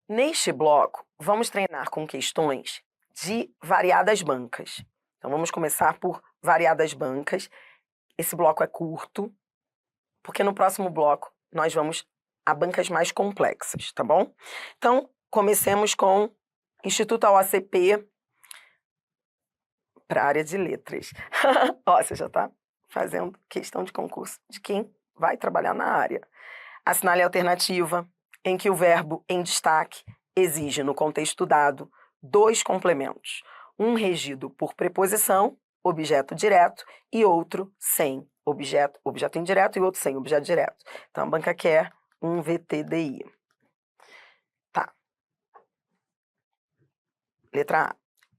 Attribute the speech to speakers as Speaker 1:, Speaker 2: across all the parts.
Speaker 1: Neste bloco, vamos treinar com questões de variadas bancas. Então, vamos começar por variadas bancas. Esse bloco é curto, porque no próximo bloco nós vamos a bancas mais complexas, tá bom? Então, comecemos com Instituto AOCP para a área de letras. Ó, você já está fazendo questão de concurso de quem vai trabalhar na área. Assinale a alternativa em que o verbo em destaque exige, no contexto dado, dois complementos. Um regido por preposição, objeto direto, e outro sem objeto indireto, e outro sem objeto direto. Então, a banca quer um VTDI. Tá. Letra A.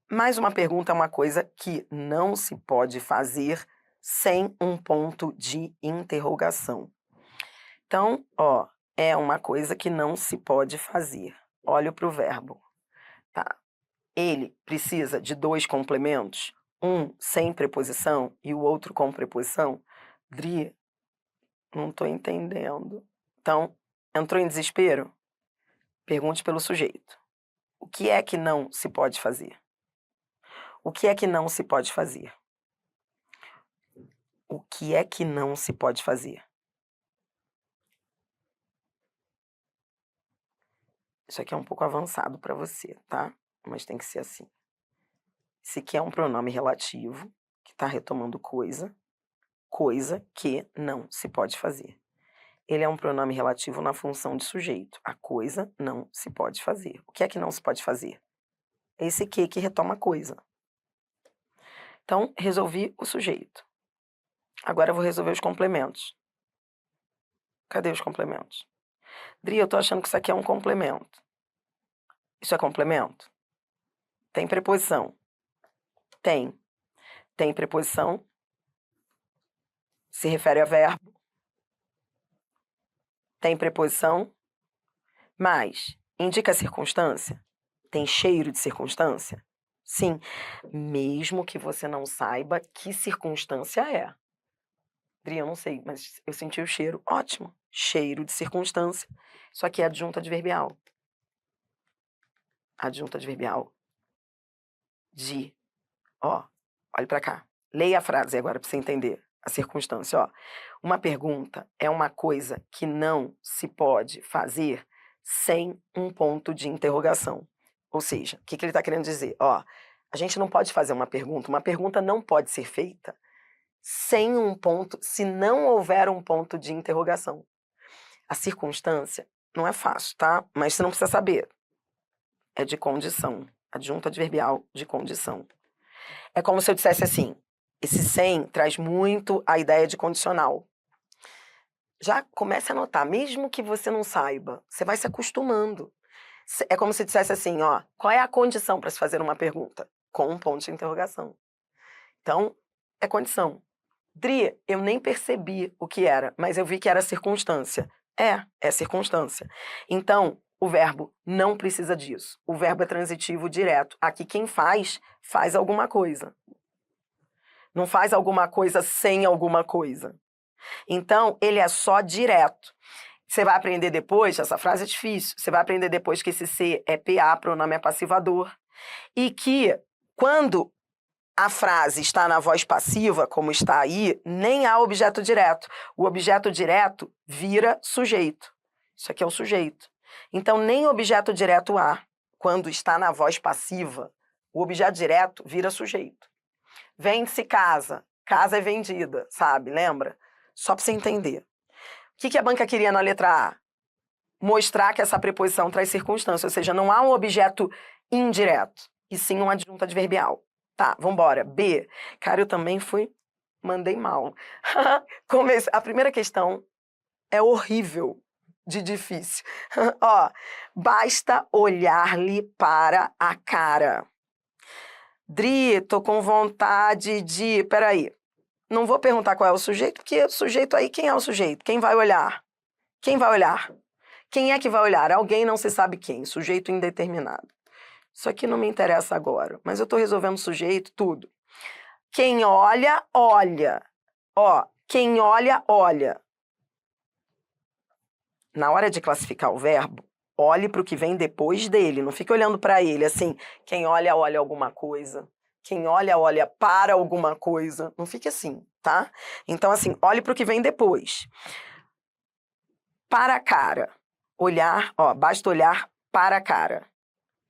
Speaker 1: Mais uma pergunta é uma coisa que não se pode fazer sem um ponto de interrogação. Então, ó, é uma coisa que não se pode fazer. Olho para o verbo. Tá. Ele precisa de dois complementos, um sem preposição e o outro com preposição. Dri, não estou entendendo. Então, entrou em desespero? Pergunte pelo sujeito. O que é que não se pode fazer? O que é que não se pode fazer? O que é que não se pode fazer? Isso aqui é um pouco avançado para você, tá? Mas tem que ser assim. Esse aqui é um pronome relativo, que está retomando coisa que não se pode fazer. Ele é um pronome relativo na função de sujeito. A coisa não se pode fazer. O que é que não se pode fazer? É esse que retoma coisa. Então, resolvi o sujeito. Agora eu vou resolver os complementos. Cadê os complementos? Dri, eu tô achando que isso aqui é um complemento. Isso é complemento? Tem preposição? Tem. Tem preposição? Se refere a verbo? Tem preposição? Mas indica a circunstância? Tem cheiro de circunstância? Sim, mesmo que você não saiba que circunstância é. Dri, eu não sei, mas eu senti o cheiro. Ótimo, cheiro de circunstância. Isso aqui é adjunta adverbial. Adjunta adverbial de. Ó, olhe para cá. Leia a frase agora para você entender a circunstância. Ó. Uma pergunta é uma coisa que não se pode fazer sem um ponto de interrogação. Ou seja, o que ele está querendo dizer? Ó, a gente não pode fazer uma pergunta não pode ser feita sem um ponto, se não houver um ponto de interrogação. A circunstância não é fácil, tá? Mas você não precisa saber. É de condição. Adjunta adverbial de condição. É como se eu dissesse assim, esse sem traz muito a ideia de condicional. Já comece a notar, mesmo que você não saiba, você vai se acostumando. É como se dissesse assim, ó, qual é a condição para se fazer uma pergunta? Com um ponto de interrogação. Então, é condição. Dri, eu nem percebi o que era, mas eu vi que era circunstância. É circunstância. Então, o verbo não precisa disso. O verbo é transitivo direto. Aqui quem faz alguma coisa. Não faz alguma coisa sem alguma coisa. Então, ele é só direto. Você vai aprender depois, essa frase é difícil, você vai aprender depois que esse ser é PA, pronome é passivador, e que quando a frase está na voz passiva, como está aí, nem há objeto direto. O objeto direto vira sujeito. Isso aqui é o sujeito. Então, nem objeto direto há. Quando está na voz passiva, o objeto direto vira sujeito. Vende-se casa. Casa é vendida, sabe? Lembra? Só para você entender. O que a banca queria na letra A? Mostrar que essa preposição traz circunstância, ou seja, não há um objeto indireto, e sim um adjunto adverbial. Tá, vambora. B. Cara, eu também mandei mal. A primeira questão é horrível de difícil. Ó, basta olhar-lhe para a cara. Dri, tô com vontade de... Peraí, não vou perguntar qual é o sujeito, porque o sujeito aí, quem é o sujeito? Quem vai olhar? Quem vai olhar? Quem é que vai olhar? Alguém não se sabe quem, sujeito indeterminado. Isso aqui não me interessa agora, mas eu estou resolvendo sujeito, tudo. Quem olha, olha. Ó, quem olha, olha. Na hora de classificar o verbo, Olhe para o que vem depois dele. Não fique olhando para ele assim. Quem olha, olha alguma coisa. Quem olha, olha para alguma coisa. Não fique assim, tá? Então, assim, olhe para o que vem depois. Para a cara. Olhar, ó, basta olhar para a cara.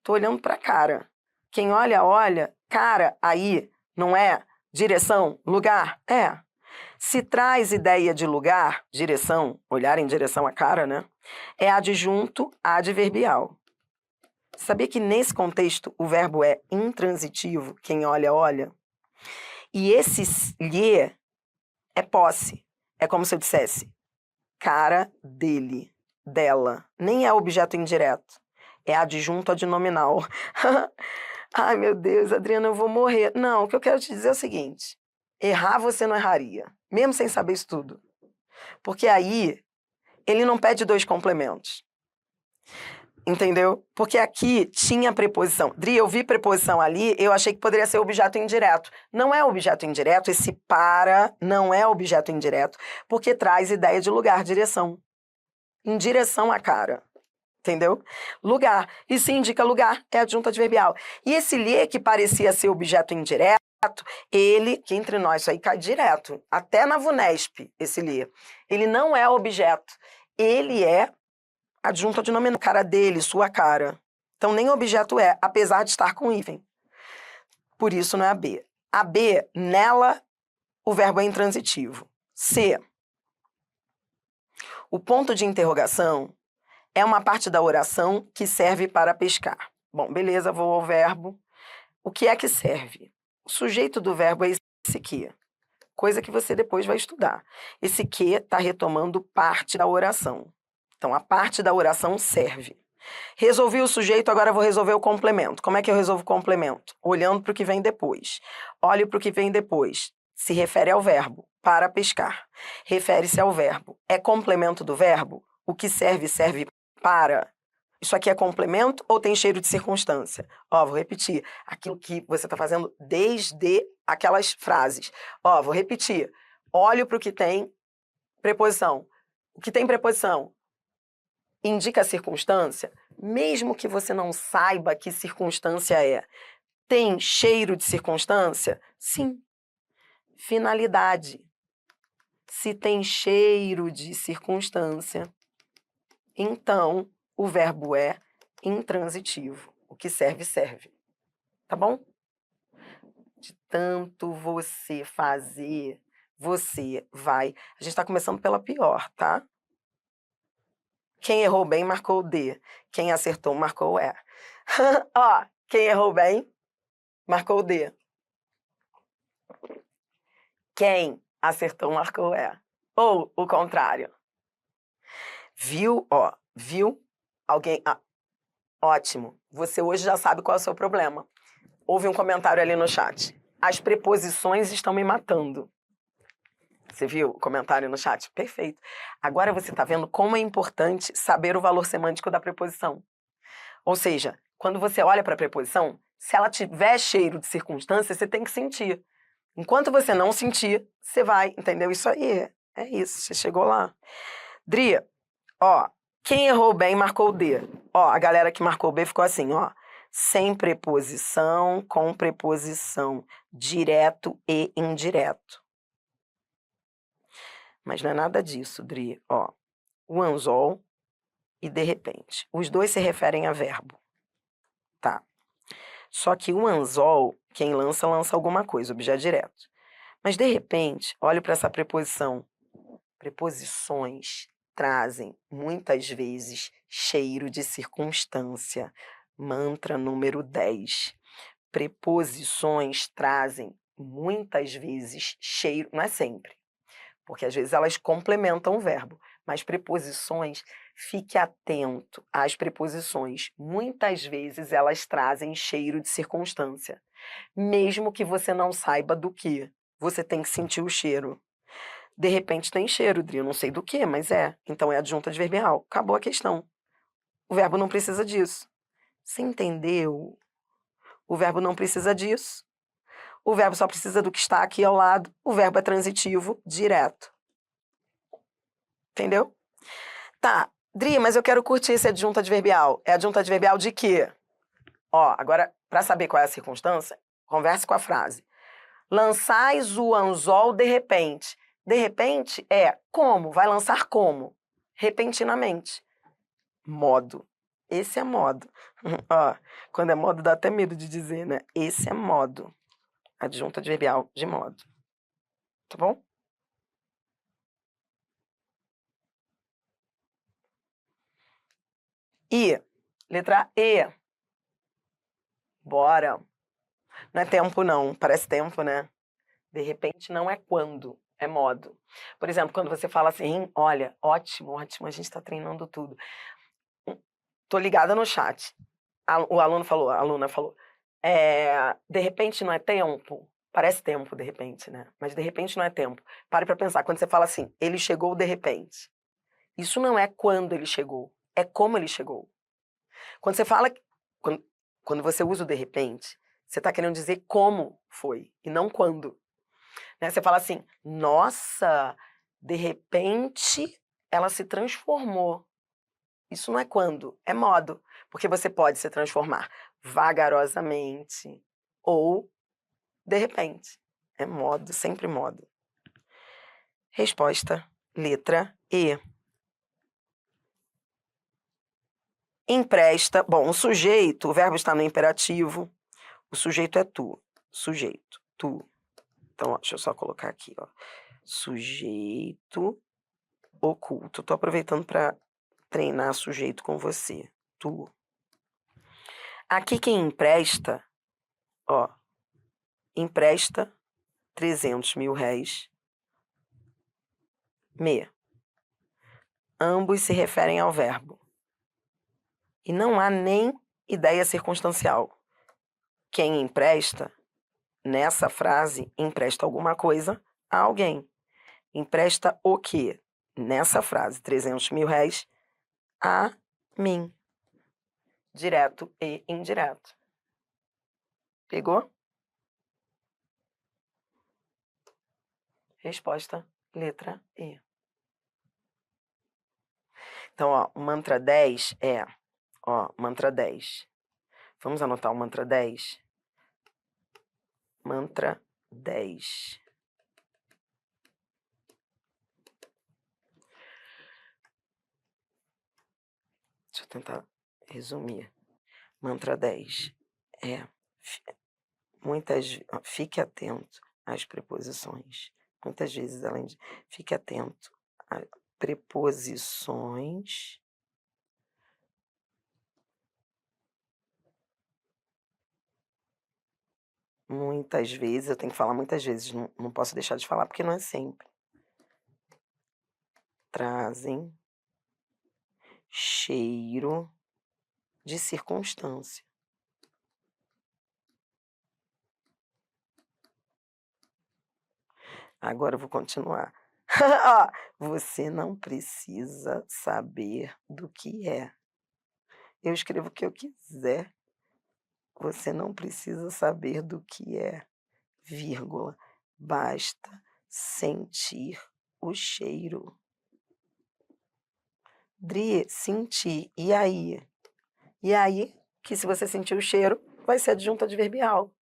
Speaker 1: Tô olhando para a cara. Quem olha, olha. Cara, aí, não é? Direção, lugar? É. Se traz ideia de lugar, direção, olhar em direção à cara, né? É adjunto adverbial. Sabia que nesse contexto o verbo é intransitivo, quem olha, olha? E esse lhe é posse. É como se eu dissesse cara dele, dela. Nem é objeto indireto. É adjunto adnominal. Ai, meu Deus, Adriana, eu vou morrer. Não, o que eu quero te dizer é o seguinte. Errar você não erraria, mesmo sem saber isso tudo. Porque aí ele não pede dois complementos. Entendeu? Porque aqui tinha preposição. Dri, eu vi preposição ali, eu achei que poderia ser objeto indireto. Não é objeto indireto, esse para não é objeto indireto, porque traz ideia de lugar, direção. Em direção à cara. Entendeu? Lugar. E se indica lugar, é adjunto adverbial. E esse lhe, que parecia ser objeto indireto, ele, que entre nós, isso aí cai direto. Até na VUNESP, esse lhe. Ele não é objeto. Ele é adjunto adnominal, cara dele, sua cara. Então nem objeto é, apesar de estar com hífen. Por isso não é a B. A B, nela, o verbo é intransitivo. C. O ponto de interrogação é uma parte da oração que serve para pescar. Bom, beleza, vou ao verbo. O que é que serve? O sujeito do verbo é esse que, coisa que você depois vai estudar. Esse que está retomando parte da oração. Então, a parte da oração serve. Resolvi o sujeito, agora vou resolver o complemento. Como é que eu resolvo o complemento? Olhando para o que vem depois. Olho para o que vem depois. Se refere ao verbo, para pescar. Refere-se ao verbo. É complemento do verbo? O que serve, serve para. Isso aqui é complemento ou tem cheiro de circunstância? Ó, vou repetir. Aquilo que você está fazendo desde aquelas frases. Ó, vou repetir. Olho para o que tem preposição. O que tem preposição indica a circunstância, mesmo que você não saiba que circunstância é. Tem cheiro de circunstância? Sim. Finalidade. Se tem cheiro de circunstância, então o verbo é intransitivo. O que serve, serve. Tá bom? De tanto você fazer, você vai. A gente está começando pela pior, tá? Quem errou bem marcou o D. Quem acertou marcou o E. Ó, quem errou bem marcou o D. Quem acertou marcou o E. Ou o contrário. Viu? Ó, viu? Alguém. Ah, ótimo. Você hoje já sabe qual é o seu problema. Houve um comentário ali no chat. As preposições estão me matando. Você viu o comentário no chat? Perfeito. Agora você está vendo como é importante saber o valor semântico da preposição. Ou seja, quando você olha para a preposição, se ela tiver cheiro de circunstância, você tem que sentir. Enquanto você não sentir, você vai, entendeu? Isso aí, é isso, você chegou lá. Dri, ó, quem errou bem marcou o D. Ó, a galera que marcou o B ficou assim, ó. Sem preposição, com preposição, direto e indireto. Mas não é nada disso, Dri. Ó, o anzol e de repente. Os dois se referem a verbo. Tá. Só que o anzol, quem lança, lança alguma coisa, objeto direto. Mas de repente, olhe para essa preposição. Preposições trazem, muitas vezes, cheiro de circunstância. Mantra número 10. Preposições trazem, muitas vezes, cheiro, não é sempre, porque às vezes elas complementam o verbo, mas preposições, fique atento às preposições. Muitas vezes elas trazem cheiro de circunstância. Mesmo que você não saiba do que, você tem que sentir o cheiro. De repente tem cheiro, Dri, eu não sei do que, mas é. Então é adjunto adverbial. Acabou a questão. O verbo não precisa disso. Você entendeu? O verbo não precisa disso. O verbo só precisa do que está aqui ao lado. O verbo é transitivo, direto. Entendeu? Tá. Dri, mas eu quero curtir esse adjunto adverbial. É adjunto adverbial de quê? Ó, agora, para saber qual é a circunstância, converse com a frase. Lançais o anzol de repente. De repente é como? Vai lançar como? Repentinamente. Modo. Esse é modo. Ó, quando é modo dá até medo de dizer, né? Esse é modo. Adjunto adverbial de modo. Tá bom? E, letra E. Bora. Não é tempo, não. Parece tempo, né? De repente não é quando, é modo. Por exemplo, quando você fala assim, olha, ótimo, ótimo, a gente está treinando tudo. Tô ligada no chat. O aluno falou, a aluna falou, de repente não é tempo? Parece tempo, de repente, né? Mas de repente não é tempo. Pare para pensar, quando você fala assim, ele chegou de repente. Isso não é quando ele chegou, é como ele chegou. Quando você fala, quando você usa o de repente, você está querendo dizer como foi e não quando. Né? Você fala assim, nossa, de repente ela se transformou. Isso não é quando, é modo. Porque você pode se transformar vagarosamente ou de repente. É modo, sempre modo. Resposta, letra E. Empresta. Bom, o sujeito, o verbo está no imperativo. O sujeito é tu. Sujeito, tu. Então, ó, deixa eu só colocar aqui, ó. Sujeito oculto. Tô aproveitando para treinar sujeito com você. Tu. Aqui quem empresta, ó, empresta 300 mil réis. Me. Ambos se referem ao verbo. E não há nem ideia circunstancial. Quem empresta, nessa frase, empresta alguma coisa a alguém. Empresta o quê? Nessa frase, 300 mil réis a mim. Direto e indireto. Pegou? Resposta, letra E. Então, ó, o mantra 10 é, ó, mantra 10. Vamos anotar o mantra 10? Mantra 10. Deixa eu tentar resumir. Mantra 10 é, fique atento às preposições. Muitas vezes, além de, fique atento a preposições muitas vezes, eu tenho que falar muitas vezes, não posso deixar de falar porque não é sempre. Trazem cheiro de circunstância. Agora eu vou continuar. Você não precisa saber do que é. Eu escrevo o que eu quiser. Você não precisa saber do que é, vírgula. Basta sentir o cheiro. Dri, sentir. E aí? E aí, que se você sentir o cheiro, vai ser adjunto adverbial.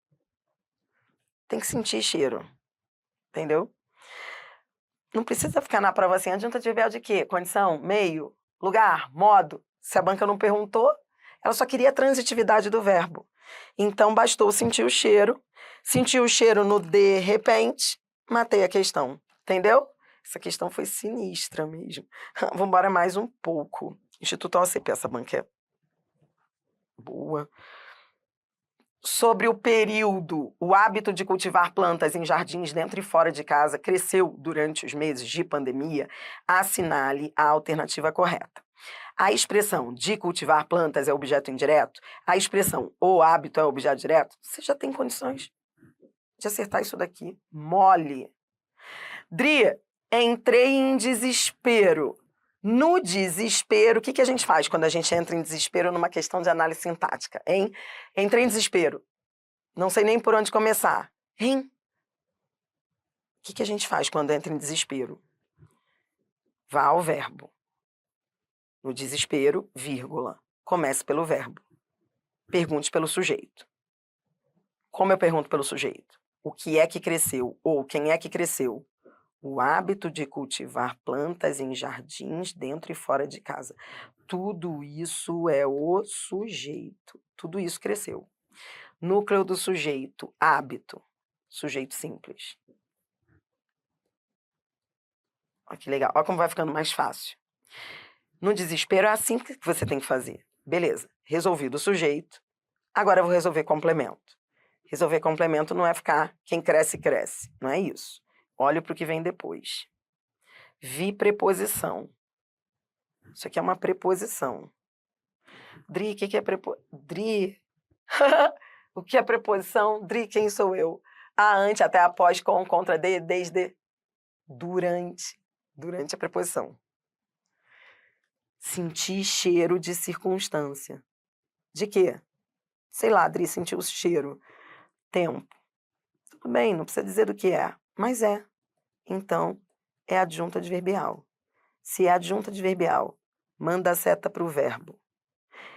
Speaker 1: Tem que sentir cheiro. Entendeu? Não precisa ficar na prova assim, adjunto adverbial de quê? Condição, meio, lugar, modo. Se a banca não perguntou, ela só queria a transitividade do verbo. Então, bastou sentir o cheiro. Sentir o cheiro no de repente, matei a questão. Entendeu? Essa questão foi sinistra mesmo. Vamos embora mais um pouco. Instituto OCP, essa banca é boa. Sobre o período, o hábito de cultivar plantas em jardins dentro e fora de casa cresceu durante os meses de pandemia, assinale a alternativa correta. A expressão de cultivar plantas é objeto indireto, a expressão o hábito é objeto direto, você já tem condições de acertar isso daqui. Mole. Dri, entrei em desespero. No desespero, o que a gente faz quando a gente entra em desespero numa questão de análise sintática, hein? Entrei em desespero. Não sei nem por onde começar. Hein? O que a gente faz quando entra em desespero? Vá ao verbo. No desespero, vírgula. Comece pelo verbo. Pergunte pelo sujeito. Como eu pergunto pelo sujeito? O que é que cresceu? Ou quem é que cresceu? O hábito de cultivar plantas em jardins dentro e fora de casa. Tudo isso é o sujeito. Tudo isso cresceu. Núcleo do sujeito, hábito. Sujeito simples. Olha que legal. Olha como vai ficando mais fácil. No desespero é assim que você tem que fazer. Beleza, resolvido o sujeito. Agora eu vou resolver complemento. Resolver complemento não é ficar quem cresce, cresce. Não é isso. Olhe para o que vem depois. Vi preposição. Isso aqui é uma preposição. Dri, o que é preposição? Dri. O que é preposição? Dri, quem sou eu? A, ante, até, após, com, contra, de, desde. Durante. Durante a preposição. Sentir cheiro de circunstância. De quê? Sei lá, Dri, sentiu o cheiro. Tempo. Tudo bem, não precisa dizer do que é, mas é. Então, é adjunta adverbial. Se é adjunta adverbial, manda a seta para o verbo.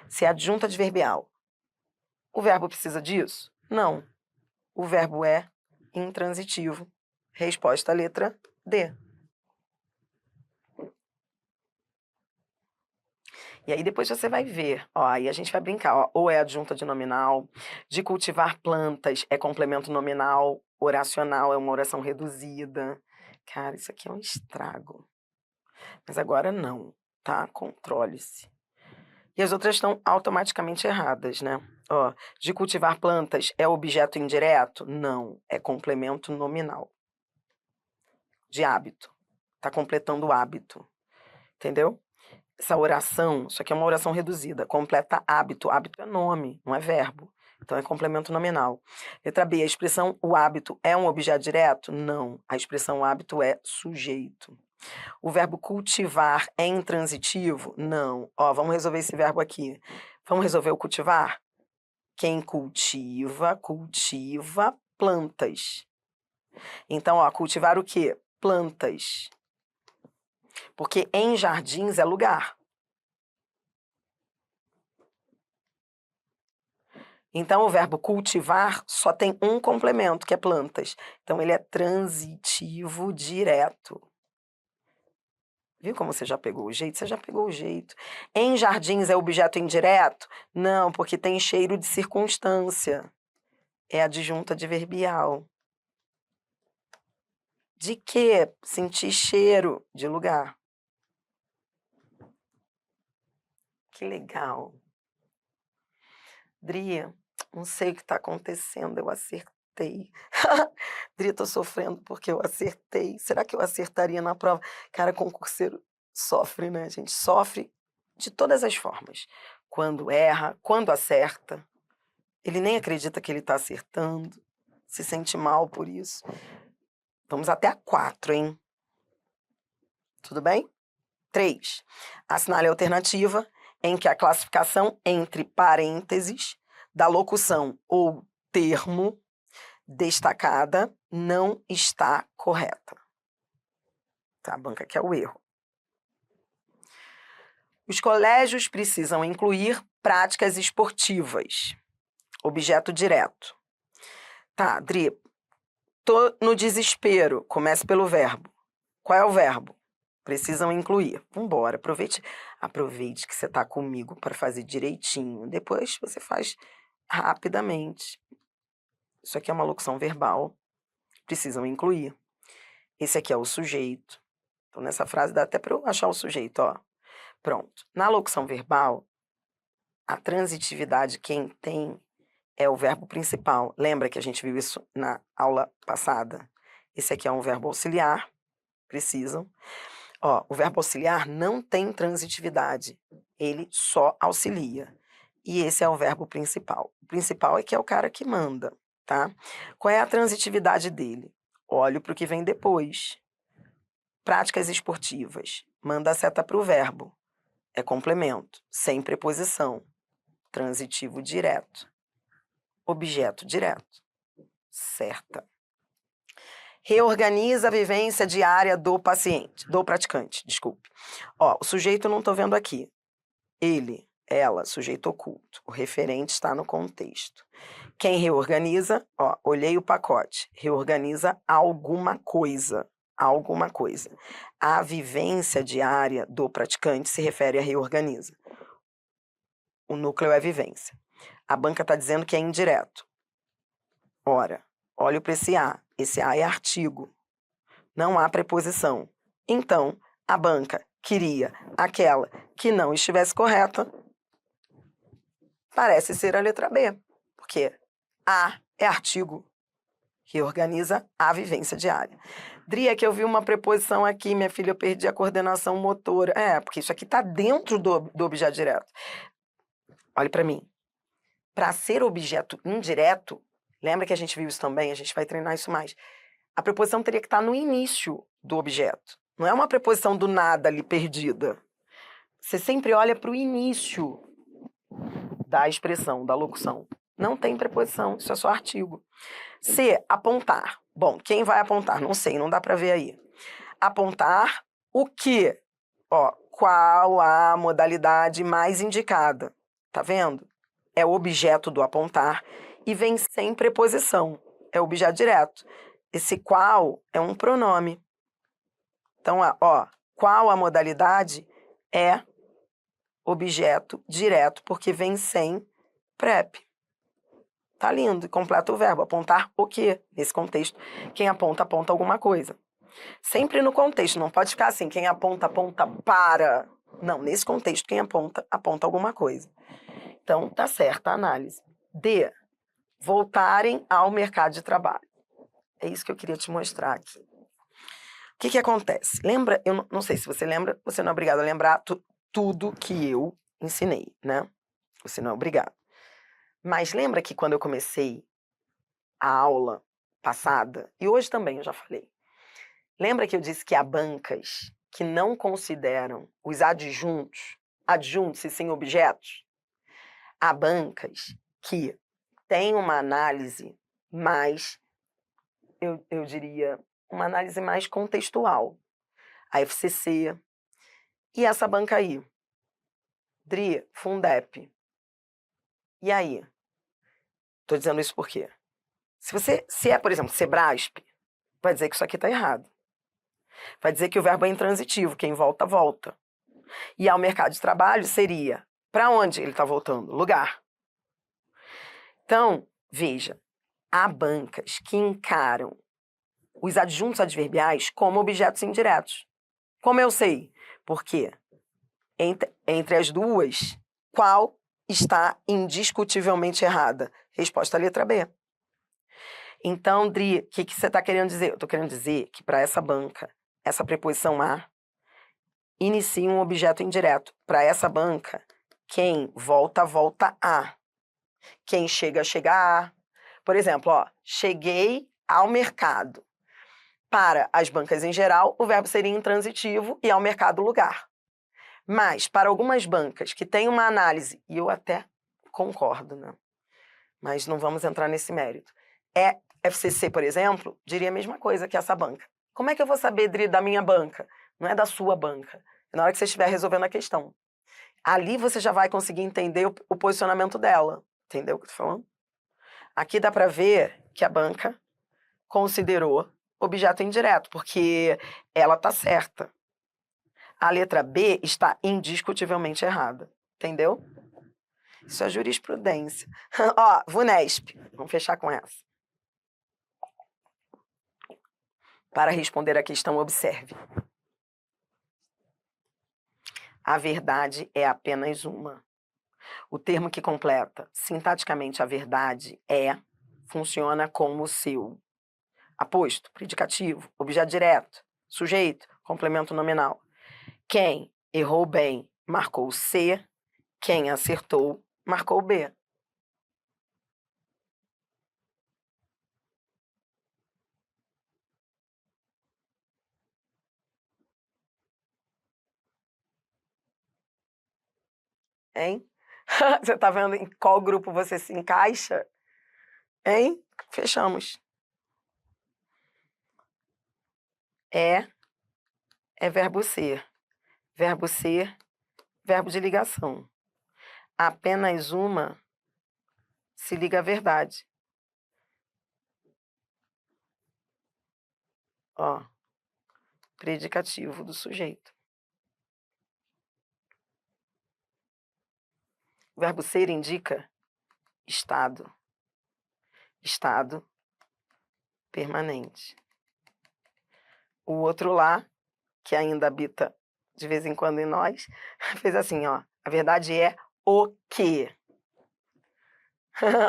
Speaker 1: Se é adjunta adverbial, o verbo precisa disso? Não. O verbo é intransitivo. Resposta letra D. E aí depois você vai ver, ó, aí a gente vai brincar, ó, ou é adjunta de nominal, de cultivar plantas é complemento nominal, oracional é uma oração reduzida. Cara, isso aqui é um estrago. Mas agora não, tá? Controle-se. E as outras estão automaticamente erradas, né? Ó, de cultivar plantas é objeto indireto? Não, é complemento nominal. De hábito. Tá completando o hábito. Entendeu? Essa oração, isso aqui é uma oração reduzida, completa hábito. Hábito é nome, não é verbo. Então é complemento nominal. Letra B, a expressão o hábito é um objeto direto? Não, a expressão hábito é sujeito. O verbo cultivar é intransitivo? Não. Ó, vamos resolver esse verbo aqui. Vamos resolver o cultivar? Quem cultiva, cultiva plantas. Então, ó, cultivar o quê? Plantas. Porque em jardins é lugar. Então, o verbo cultivar só tem um complemento, que é plantas. Então, ele é transitivo direto. Viu como você já pegou o jeito? Você já pegou o jeito. Em jardins é objeto indireto? Não, porque tem cheiro de circunstância. É adjunta adverbial. De quê? Sentir cheiro de lugar. Que legal. Dri, não sei o que está acontecendo, eu acertei. Dri, tô sofrendo porque eu acertei. Será que eu acertaria na prova? Cara, concurseiro sofre, né, gente? Sofre de todas as formas. Quando erra, quando acerta. Ele nem acredita que ele está acertando. Se sente mal por isso. Vamos até a 4, hein? Tudo bem? 3. Assinale a alternativa em que a classificação entre parênteses da locução ou termo destacada não está correta. Tá, banca que é o erro. Os colégios precisam incluir práticas esportivas. Objeto direto. Tá, Dri, tô no desespero. Comece pelo verbo. Qual é o verbo? Precisam incluir. Vambora, aproveite que você está comigo para fazer direitinho. Depois você faz rapidamente. Isso aqui é uma locução verbal. Precisam incluir. Esse aqui é o sujeito. Então, nessa frase dá até para eu achar o sujeito, ó. Pronto. Na locução verbal, a transitividade quem tem é o verbo principal. Lembra que a gente viu isso na aula passada? Esse aqui é um verbo auxiliar. Precisam. Ó, o verbo auxiliar não tem transitividade, ele só auxilia. E esse é o verbo principal. O principal é que é o cara que manda, tá? Qual é a transitividade dele? Olho para o que vem depois. Práticas esportivas. Manda a seta para o verbo. É complemento, sem preposição. Transitivo direto. Objeto direto. Certa. Reorganiza a vivência diária do paciente, do praticante, desculpe. Ó, o sujeito eu não estou vendo aqui. ele, ela, sujeito oculto. O referente está no contexto. Quem reorganiza, ó, olhei o pacote, reorganiza alguma coisa. Alguma coisa. A vivência diária do praticante se refere a reorganiza. O núcleo é vivência. A banca está dizendo que é indireto. Ora, olho para esse A. Esse A é artigo. Não há preposição. Então, a banca queria aquela que não estivesse correta. Parece ser a letra B, porque A é artigo. Reorganiza a vivência diária. Dri, é que eu vi uma preposição aqui, minha filha, eu perdi a coordenação motora. Porque isso aqui está dentro do objeto direto. Olhe para mim. Para ser objeto indireto, lembra que a gente viu isso também? A gente vai treinar isso mais. A preposição teria que estar no início do objeto. Não é uma preposição do nada ali perdida. Você sempre olha para o início da expressão, da locução. Não tem preposição, isso é só artigo. C, apontar. Bom, quem vai apontar? Não sei, não dá para ver aí. Apontar o quê? Ó, qual a modalidade mais indicada? Tá vendo? É o objeto do apontar e vem sem preposição. É objeto direto. Esse qual é um pronome. Então, ó, qual a modalidade é objeto direto, porque vem sem prep. Tá lindo, e completa o verbo. Apontar o quê? Nesse contexto, quem aponta, aponta alguma coisa. Sempre no contexto, não pode ficar assim, quem aponta, aponta para. Não, nesse contexto, quem aponta, aponta alguma coisa. Então, tá certa a análise. D, voltarem ao mercado de trabalho. É isso que eu queria te mostrar aqui. O que acontece? Lembra, eu não sei se você lembra, você não é obrigado a lembrar tudo que eu ensinei, né? Você não é obrigado. Mas lembra que quando eu comecei a aula passada, e hoje também eu já falei, lembra que eu disse que há bancas que não consideram os adjuntos e sim objetos? Há bancas que têm uma análise mais, eu diria, uma análise mais contextual. A FCC. E essa banca aí? DRI, Fundep. E aí? Estou dizendo isso por quê? Se é, por exemplo, Sebrasp, vai dizer que isso aqui está errado. Vai dizer que o verbo é intransitivo, quem volta, volta. E ao mercado de trabalho seria, para onde ele está voltando? Lugar. Então, veja, há bancas que encaram os adjuntos adverbiais como objetos indiretos. Como eu sei? Porque entre as duas, qual está indiscutivelmente errada? Resposta à letra B. Então, Dri, o que você está querendo dizer? Eu estou querendo dizer que para essa banca, essa preposição a inicia um objeto indireto. Para essa banca, quem volta, volta a. Quem chega, chega a. Por exemplo, ó, cheguei ao mercado. Para as bancas em geral, o verbo seria intransitivo e ao mercado, lugar. Mas, para algumas bancas que têm uma análise, e eu até concordo, né? Mas não vamos entrar nesse mérito. FCC, por exemplo, diria a mesma coisa que essa banca. Como é que eu vou saber, Dri, da minha banca? Não é da sua banca. É na hora que você estiver resolvendo a questão. Ali você já vai conseguir entender o posicionamento dela. Entendeu o que eu tô falando? Aqui dá para ver que a banca considerou objeto indireto, porque ela está certa. A letra B está indiscutivelmente errada. Entendeu? Isso é jurisprudência. Ó, VUNESP. Vamos fechar com essa. Para responder à questão, observe. A verdade é apenas uma. O termo que completa sintaticamente a verdade funciona como o seu aposto, predicativo, objeto direto, sujeito, complemento nominal. Quem errou bem marcou C, quem acertou marcou B. Hein? Você tá vendo em qual grupo você se encaixa? Hein? Fechamos. É verbo ser. Verbo ser, verbo de ligação. Apenas uma se liga à verdade. Ó, predicativo do sujeito. O verbo ser indica estado. Estado permanente. O outro lá, que ainda habita de vez em quando em nós, fez assim, ó. A verdade é o quê?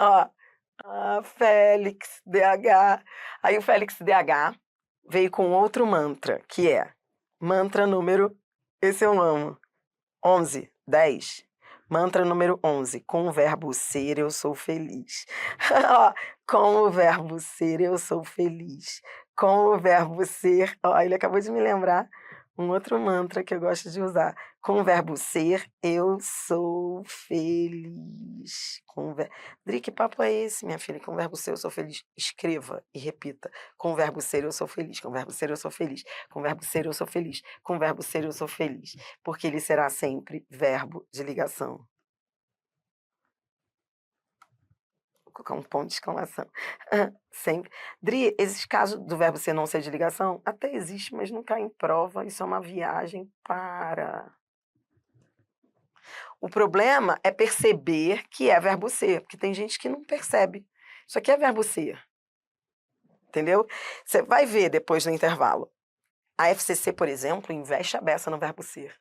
Speaker 1: Ó, Félix DH. Aí o Félix DH veio com outro mantra, que é mantra número, esse eu amo, 11, 10. Mantra número 11. Com o verbo ser, eu sou feliz. Ó, com o verbo ser, eu sou feliz. Com o verbo ser... Ó, ele acabou de me lembrar um outro mantra que eu gosto de usar. Com o verbo ser, eu sou feliz. Dri, que papo é esse, minha filha? Com o verbo ser, eu sou feliz. Escreva e repita. Com o verbo ser, eu sou feliz. Com o verbo ser, eu sou feliz. Com o verbo ser, eu sou feliz. Com o verbo ser, eu sou feliz. Porque ele será sempre verbo de ligação. Vou colocar um ponto de exclamação. Sempre. Dri, esses casos do verbo ser não ser de ligação, até existe, mas não cai em prova. Isso é uma viagem para... O problema é perceber que é verbo ser, porque tem gente que não percebe. Isso aqui é verbo ser. Entendeu? Você vai ver depois no intervalo. A FCC, por exemplo, investe a beça no verbo ser.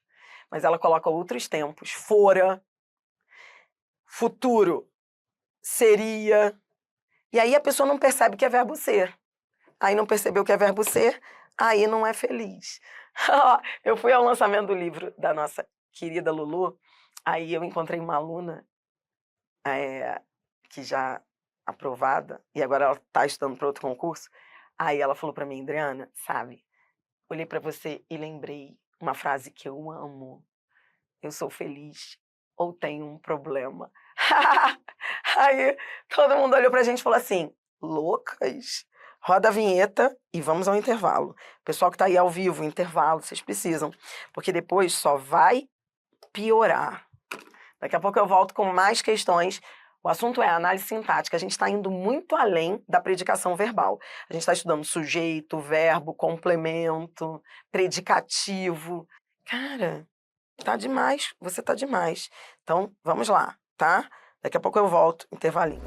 Speaker 1: Mas ela coloca outros tempos. Fora, futuro, seria. E aí a pessoa não percebe que é verbo ser. Aí não percebeu que é verbo ser, aí não é feliz. Eu fui ao lançamento do livro da nossa querida Lulu, aí eu encontrei uma aluna que já aprovada, e agora ela está estudando para outro concurso. Aí ela falou para mim, Adriana, sabe, olhei para você e lembrei uma frase que eu amo. Eu sou feliz ou tenho um problema? Aí todo mundo olhou pra gente e falou assim, loucas? Roda a vinheta e vamos ao intervalo. Pessoal que tá aí ao vivo, intervalo, vocês precisam, porque depois só vai piorar. Daqui a pouco eu volto com mais questões. O assunto é a análise sintática. A gente está indo muito além da predicação verbal. A gente está estudando sujeito, verbo, complemento, predicativo. Cara, tá demais, você tá demais. Então, vamos lá, tá? Daqui a pouco eu volto, intervalinho.